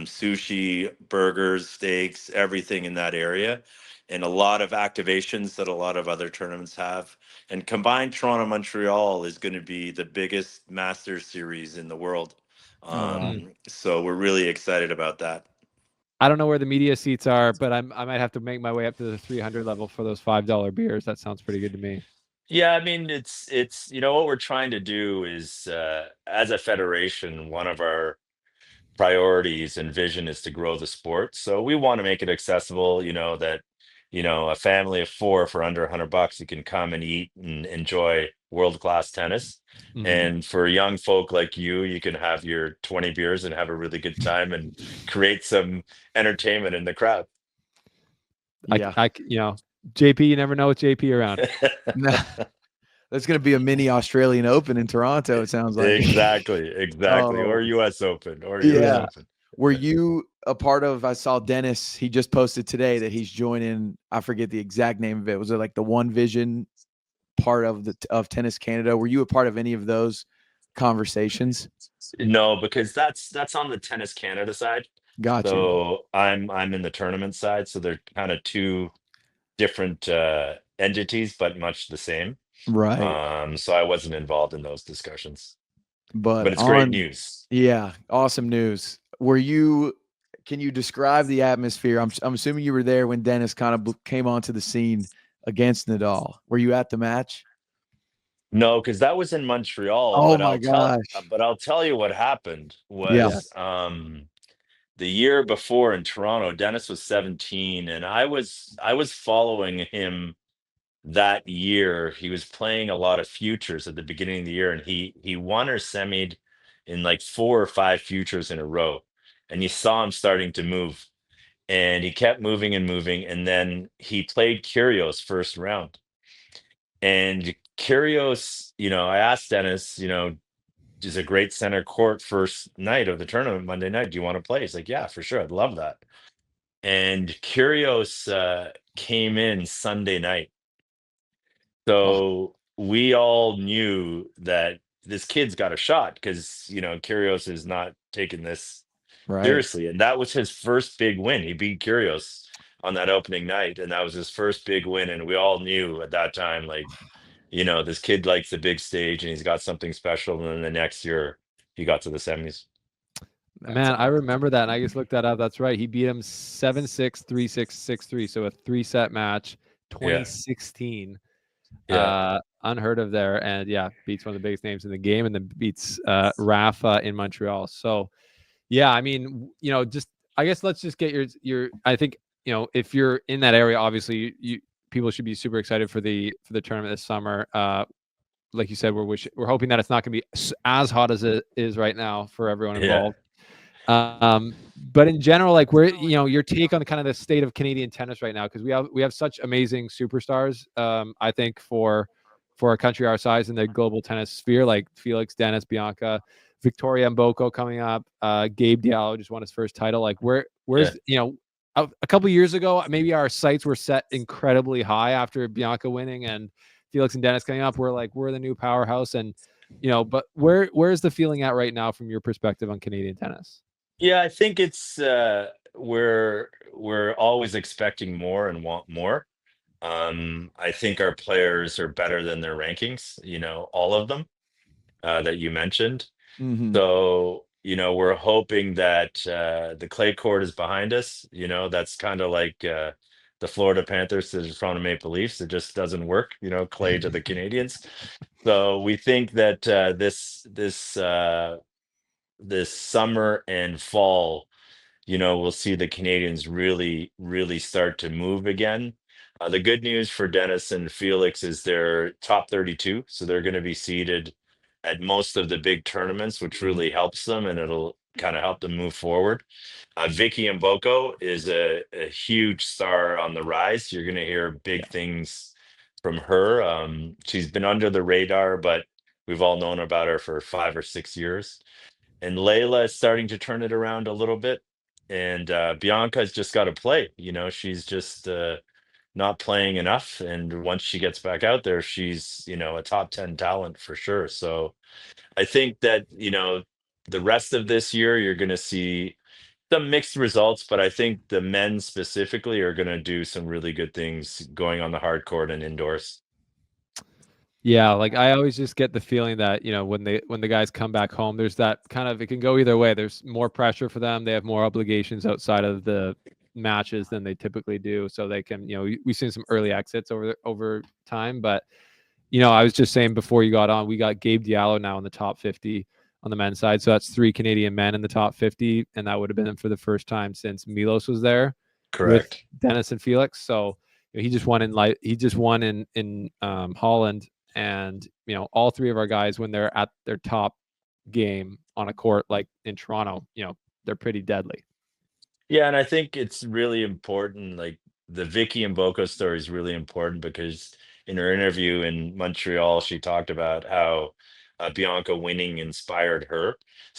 sushi, burgers, steaks, everything in that area, and a lot of activations that a lot of other tournaments have. And combined, Toronto Montreal is going to be the biggest Masters series in the world. Oh, wow. Mm. So we're really excited about that. I don't know where the media seats are, but I might have to make my way up to the 300 level for those $5 beers. That sounds pretty good to me. Yeah, I mean, it's what we're trying to do is, as a federation, one of our priorities and vision is to grow the sport. So we want to make it accessible, that a family of 4 for under $100, you can come and eat and enjoy world-class tennis. And for young folk like you can have your 20 beers and have a really good time and create some entertainment in the crowd. Yeah. JP, you never know with JP around. That's going to be a mini Australian Open in Toronto, it sounds like. Exactly. Or US Open. US Open. Were you a part of, I saw Dennis, he just posted today that he's joining, I forget the exact name of it. Was it like the One Vision part of Tennis Canada? Were you a part of any of those conversations? No, because that's on the Tennis Canada side. Gotcha. So I'm in the tournament side. So they're kind of two different entities, but much the same. Right. So I wasn't involved in those discussions. But it's great news. Yeah, awesome news. Can you describe the atmosphere? I'm assuming you were there when Dennis kind of came onto the scene against Nadal. Were you at the match? No, because that was in Montreal. Oh my gosh. But I'll tell you what happened was the year before in Toronto, Dennis was 17, and I was following him that year. He was playing a lot of futures at the beginning of the year, and he won or semied in like 4 or 5 futures in a row. And you saw him starting to move, and he kept moving and moving. And then he played Kyrgios first round. And Kyrgios, I asked Dennis, is a great center court first night of the tournament, Monday night. Do you want to play? He's like, yeah, for sure. I'd love that. And Kyrgios came in Sunday night. So we all knew that this kid's got a shot because, Kyrgios is not taking this seriously. And that was his first big win. He beat Kyrgios on that opening night, and that was his first big win. And we all knew at that time, like, this kid likes the big stage and he's got something special. And then the next year he got to the semis. Man, I remember that. And I just looked that up. That's right. He beat him 7-6, 3-6, 6-3. So a 3-set match, 2016. Unheard of there. And beats one of the biggest names in the game, and then beats Rafa in Montreal. So I mean, I guess let's just get your I think, if you're in that area, obviously you people should be super excited for the tournament this summer. Like you said, we're hoping that it's not going to be as hot as it is right now for everyone involved. But in general, like, your take on kind of the state of Canadian tennis right now, because we have such amazing superstars. I think for a country our size in the global tennis sphere, like Felix, Dennis, Bianca, Victoria Mboko coming up, Gabe Diallo just won his first title. Like, where's a couple of years ago, maybe our sights were set incredibly high after Bianca winning and Felix and Dennis coming up. We're the new powerhouse, and but where's the feeling at right now from your perspective on Canadian tennis? Yeah, I think it's we're always expecting more and want more. I think our players are better than their rankings, all of them that you mentioned. So, we're hoping that the clay court is behind us. That's kind of like the Florida Panthers to the Toronto Maple Leafs. It just doesn't work, clay to the Canadians. So we think that this summer and fall, we'll see the Canadians really, really start to move again. The good news for Dennis and Felix is they're top 32, so they're going to be seeded at most of the big tournaments, which really helps them, and it'll kind of help them move forward. Vicky Mboko is a huge star on the rise. You're going to hear big things from her. She's been under the radar, but we've all known about her for 5 or 6 years. And Layla is starting to turn it around a little bit. And Bianca's just got to play. She's just not playing enough. And once she gets back out there, she's, a top 10 talent for sure. So I think that, the rest of this year, you're going to see some mixed results, but I think the men specifically are going to do some really good things going on the hard court and indoors. Yeah, like, I always just get the feeling that, when the guys come back home, there's that kind of, it can go either way. There's more pressure for them. They have more obligations outside of the matches than they typically do. So they can, we've seen some early exits over time. But, I was just saying before you got on, we got Gabe Diallo now in the top 50 on the men's side. So that's 3 Canadian men in the top 50. And that would have been for the first time since Milos was there. Correct. With Dennis and Felix. So, he just won in Holland, and all three of our guys, when they're at their top game on a court like in Toronto, they're pretty deadly. Yeah, and I think it's really important. Like the Vicky and Boko story is really important because in her interview in Montreal, she talked about how Bianca winning inspired her.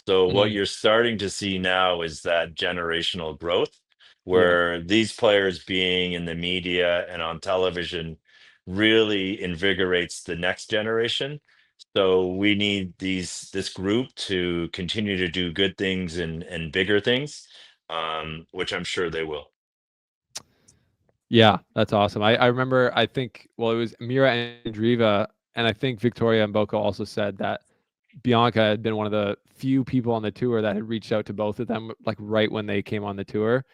So what Mhm. you're starting to see now is that generational growth, Yeah. where these players being in the media and on television really invigorates the next generation. So we need this group to continue to do good things and bigger things, which I'm sure they will. Yeah, that's awesome. I remember, I think, well, it was Mira and Driva, and I think Victoria and Boko also said that Bianca had been one of the few people on the tour that had reached out to both of them, like right when they came on the tour,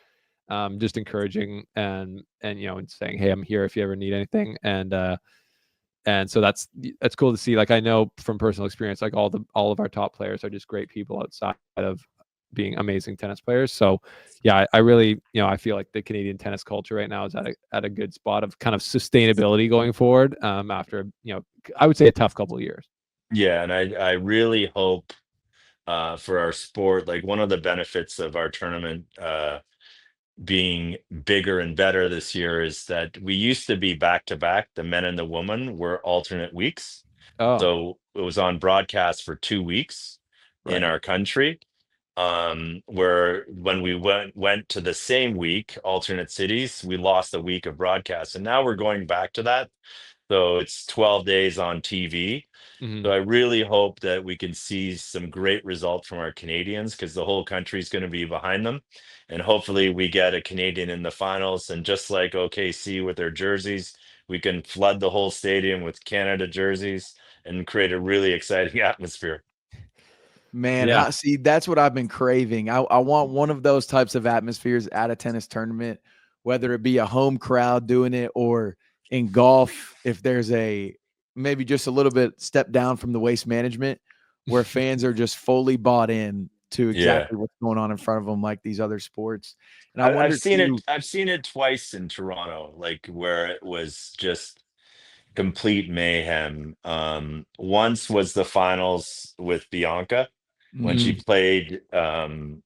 just encouraging and saying, "Hey, I'm here if you ever need anything." And so that's cool to see. Like, I know from personal experience, like all of our top players are just great people outside of being amazing tennis players. So yeah, I really, I feel like the Canadian tennis culture right now is at a good spot of kind of sustainability going forward, after, I would say a tough couple of years. Yeah, and I really hope for our sport, like one of the benefits of our tournament being bigger and better this year is that we used to be back to back. The men and the women were alternate weeks. Oh, So it was on broadcast for 2 weeks in right. our country. Where when we went to the same week, alternate cities, we lost a week of broadcast. And now we're going back to that. So it's 12 days on TV. Hmm. So I really hope that we can see some great results from our Canadians because the whole country is going to be behind them. And hopefully we get a Canadian in the finals. And just like OKC with their jerseys, we can flood the whole stadium with Canada jerseys and create a really exciting atmosphere. Man, Yeah. see, that's what I've been craving. I want one of those types of atmospheres at a tennis tournament, whether it be a home crowd doing it or in golf, if there's maybe just a little bit step down from the waste management where fans are just fully bought in to Yeah. exactly what's going on in front of them, like these other sports. And I I've wonder seen it. too. I've seen it twice in Toronto, like where it was just complete mayhem. Once was the finals with Bianca when she Mm, played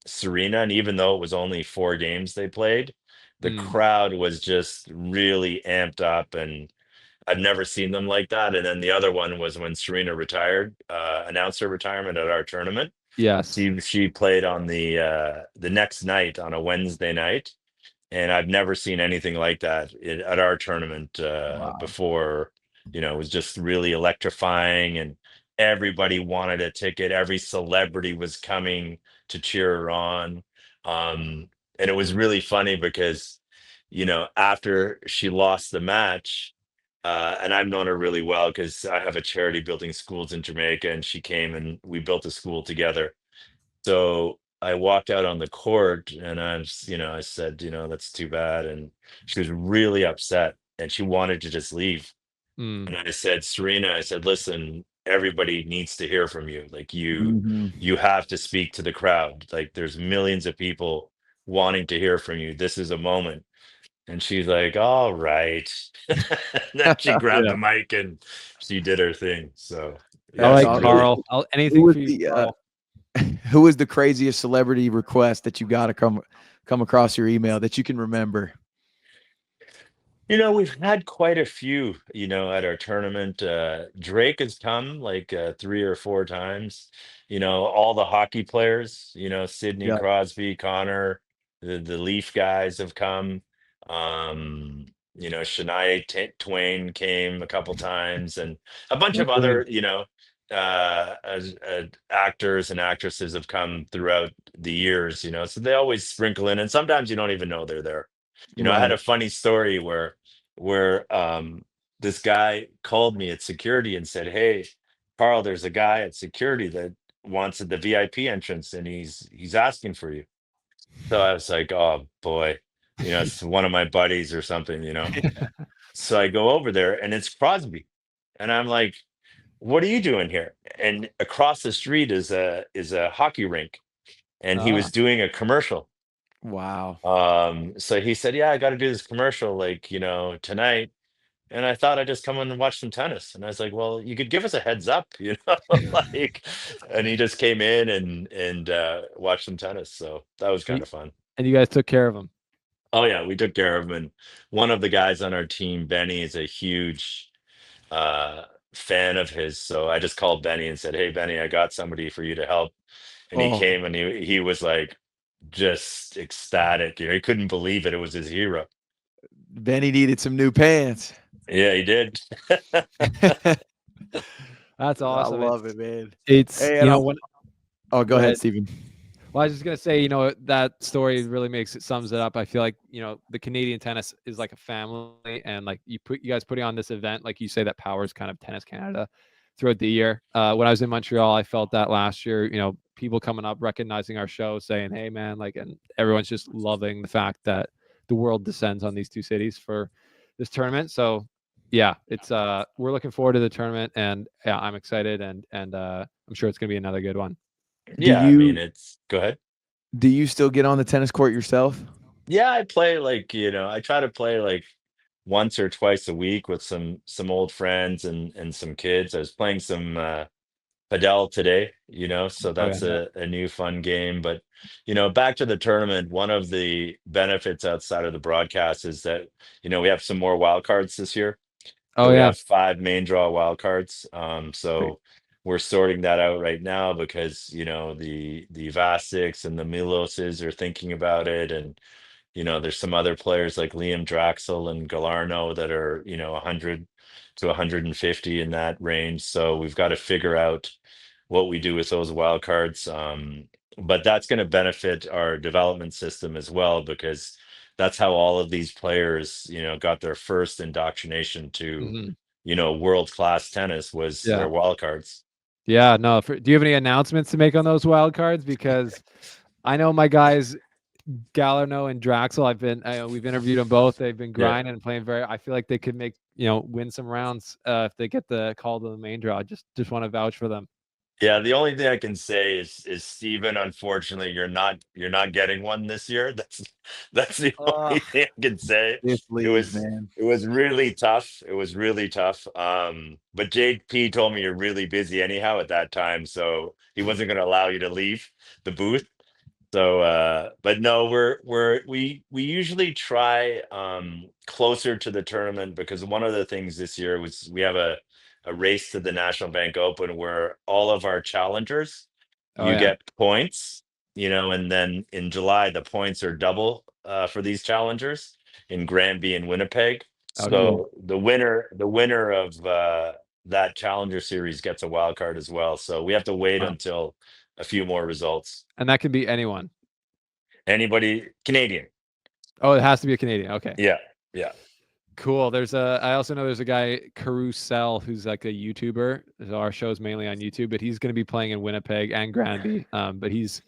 Serena, and even though it was only 4 games they played, the mm, crowd was just really amped up, and I've never seen them like that. And then the other one was when Serena retired, announced her retirement at our tournament. yes. She played on the next night on a Wednesday night, and I've never seen anything like that at our tournament Wow. before. It was just really electrifying, and everybody wanted a ticket. Every celebrity was coming to cheer her on, and it was really funny because, after she lost the match, and I've known her really well because I have a charity building schools in Jamaica, and she came and we built a school together. So I walked out on the court and I said, that's too bad. And she was really upset and she wanted to just leave. Mm, And I said, Serena, I said, listen, everybody needs to hear from you. Like Mhm. you have to speak to the crowd. Like there's millions of people wanting to hear from you. This is a moment. And she's like, all right. And then she grabbed yeah. the mic and she did her thing. So All yeah, That's right, some all. really Carl. Who Anything was for you, the Carl. who was the craziest celebrity request that you got to come across your email that you can remember? We've had quite a few, at our tournament. Drake has come like 3 or 4 times. All the hockey players, Sidney Yeah. Crosby, Connor, the Leaf guys have come. Shania Twain came a couple times, and a bunch No of way. other, actors and actresses have come throughout the years, so they always sprinkle in, and sometimes you don't even know they're there. I had Right. a funny story where this guy called me at security and said, "Hey, Carl, there's a guy at security that wants the VIP entrance and he's asking for you." So I was like, "Oh boy, it's one of my buddies or something." So I go over there and it's Crosby. And I'm like, "What are you doing here?" And across the street is a hockey rink and he Ah, was doing a commercial. Wow. So he said, "Yeah, I got to do this commercial, like, tonight." And I thought I'd just come in and watch some tennis. And I was like, "Well, you could give us a heads up, like." And he just came in and watched some tennis. So that was kind of fun. And you guys took care of him. Oh yeah, we took care of him. And one of the guys on our team, Benny, is a huge uh fan of his. So I just called Benny and said, "Hey Benny, I got somebody for you to help." And he Oh, came and he was like just ecstatic. He couldn't believe it. It was his hero. Benny needed some new pants. Yeah, he did. That's I awesome. love it, man. It's Hey, and when oh, go ahead, Steven. Well, I was just gonna say, that story really sums it up. I feel like, the Canadian tennis is like a family, and like you guys putting on this event, like you say, that powers kind of Tennis Canada throughout the year. When I was in Montreal, I felt that last year, people coming up, recognizing our show, saying, "Hey, man," like, and everyone's just loving the fact that the world descends on these two cities for this tournament. So, yeah, it's we're looking forward to the tournament, and yeah, I'm excited, and I'm sure it's gonna be another good one. Do Yeah, I mean, you go ahead. do you still get on the tennis court yourself? Yeah, I play like, I try to play like once or twice a week with some old friends and some kids. I was playing some Padel today, so Oh yeah, that's a new fun game. But, back to the tournament, one of the benefits outside of the broadcast is that, we have some more wild cards this year. So oh we yeah. have 5 main draw wild cards. Great. So we're sorting that out right now because, the Vasics and the Miloses are thinking about it. And, there's some other players like Liam Draxel and Galarno that are, 100 to 150 in that range. So we've got to figure out what we do with those wild cards. But that's going to benefit our development system as well, because that's how all of these players, got their first indoctrination to, Mhm. world class tennis was Yeah. their wild cards. Yeah, no. Do you have any announcements to make on those wild cards? Because I know my guys Galarno and Draxel. We've interviewed them both. They've been Yeah. grinding and playing very. I feel like they could make win some rounds if they get the call to the main draw. Just want to vouch for them. Yeah, the only thing I can say is Steven, unfortunately, you're not getting one this year. That's the only thing I can say. This It league, was man. it was really tough. It was really tough. But JP told me you're really busy anyhow at that time, so he wasn't going to allow you to leave the booth. So but no, we usually try closer to the tournament, because one of the things this year was we have a race to the National Bank Open where all of our challengers, Oh you yeah. get points, and then in July the points are double for these challengers in Granby and Winnipeg. Oh cool. So the winner of that challenger series gets a wild card as well. So we have to wait Wow. until a few more results. And that can be anyone. Anybody Canadian? Oh, it has to be a Canadian. Okay. Yeah, yeah. Cool. I also know there's a guy, Carousel, who's like a YouTuber. So our show's mainly on YouTube, but he's going to be playing in Winnipeg and Granby. But he's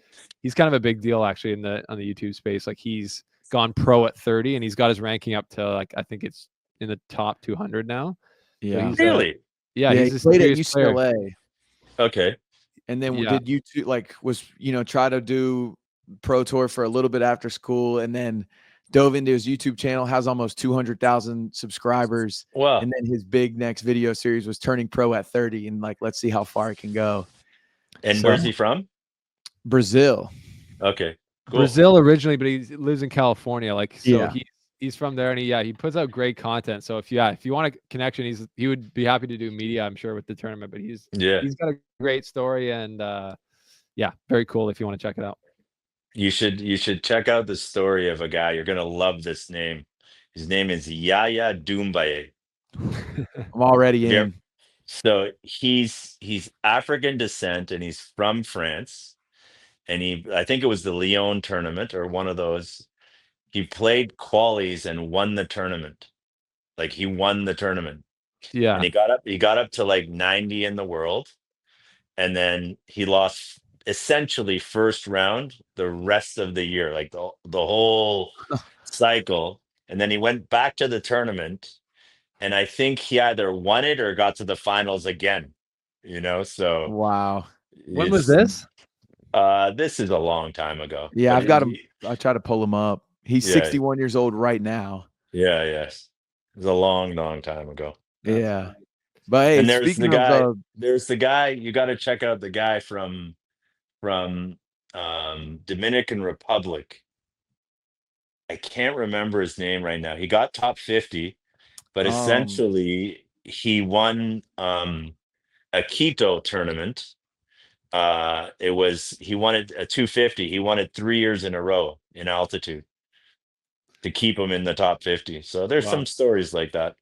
kind of a big deal actually on the YouTube space. Like he's gone pro at 30, and he's got his ranking up to like I think it's in the top 200 now. So Yeah. he's Really? yeah, Yeah, he's he a played at serious player. UCLA. Okay. And then Yeah. did YouTube try to do pro tour for a little bit after school, and then dove into his YouTube channel, has almost 200,000 subscribers. Well, And then his big next video series was turning pro at 30, and like, let's see how far it can go. and So where's he from? Brazil. Okay, cool. Brazil originally, but he lives in California. Like so Yeah. he's from there, and he puts out great content. So if you want a connection, he would be happy to do media, I'm sure, with the tournament. But he's Yeah, got a great story, and yeah, very cool if you want to check it out. you should check out the story of a guy. You're gonna love this name. His name is Yaya Doumbé. I'm already Yeah. in. So he's African descent and he's from France. And I think it was the Lyon tournament or one of those. He played qualies and won the tournament. Like he won the tournament. And Yeah, he got up to like 90 in the world. And then he lost essentially first round the rest of the year, like the whole cycle. And then he went back to the tournament, and I think he either won it or got to the finals again. So Wow. when was it's this? This is a long time ago. Yeah, But I've got him. I try to pull him up. He's yeah, 61 years old right now. yeah, yes. It was a long, long time ago. That's Yeah. funny. But hey, And there's the speaking of guy. There's the guy. You got to check out the guy from Dominican Republic. I can't remember his name right now. He got top 50, but um essentially he won a Quito tournament. He wanted a 250. He won it 3 years in a row in altitude to keep him in the top 50. So there's Wow. some stories like that.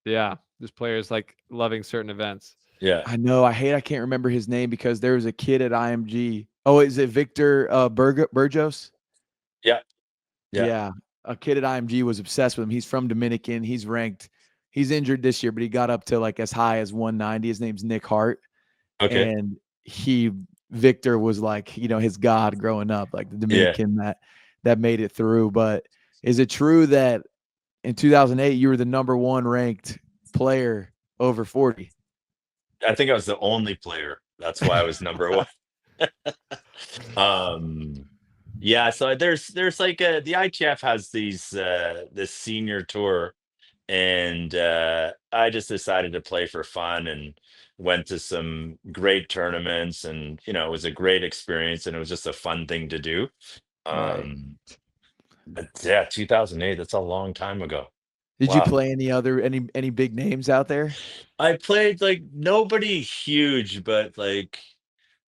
Yeah, just players like loving certain events. Yeah. I know. I can't remember his name because there was a kid at IMG. Oh, is it Victor Burgos? Yeah. Yeah. Yeah. A kid at IMG was obsessed with him. He's from Dominican. He's ranked. He's injured this year, but he got up to like as high as 190. His name's Nick Hart. Okay. And Victor was like, his god growing up, like the Yeah. Dominican that made it through. But is it true that in 2008 you were the number one ranked player over 40? I think I was the only player. That's why I was number one. Yeah, so there's like the ITF has this senior tour, and I just decided to play for fun and went to some great tournaments, and it was a great experience, and it was just a fun thing to do. Right. But yeah, 2008, that's a long time ago. Did you Wow. play any big names out there? I played like nobody huge, but like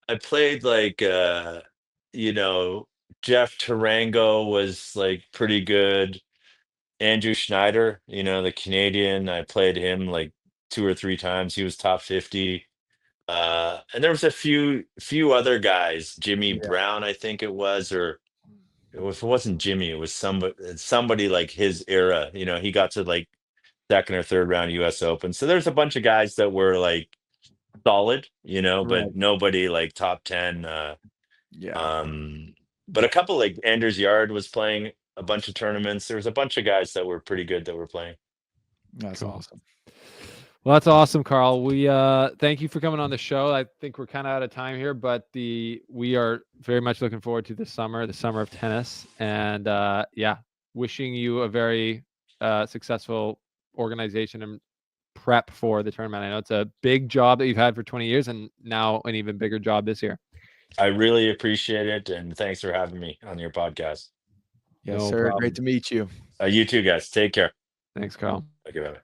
I played like you know, Jeff Tarango was like pretty good. Andrew Schneider, the Canadian, I played him like 2 or 3 times. He was top 50. And there was a few other guys, Jimmy Yeah. Brown, I think it was, or if it wasn't Jimmy, it was somebody like his era. He got to like second or third round US Open. So there's a bunch of guys that were like solid, Right. but nobody like top 10. Yeah. But a couple like Anders Yard was playing a bunch of tournaments. There was a bunch of guys that were pretty good that were playing. That's Cool. awesome. Well, that's awesome, Karl. We thank you for coming on the show. I think we're kind of out of time here, but we are very much looking forward to the summer of tennis, and yeah, wishing you a very successful organization and prep for the tournament. I know it's a big job that you've had for 20 years, and now an even bigger job this year. I really appreciate it, and thanks for having me on your podcast. Yes, No sir. problem. Great to meet you. You too, guys. Take care. Thanks, Karl. Okay, bye.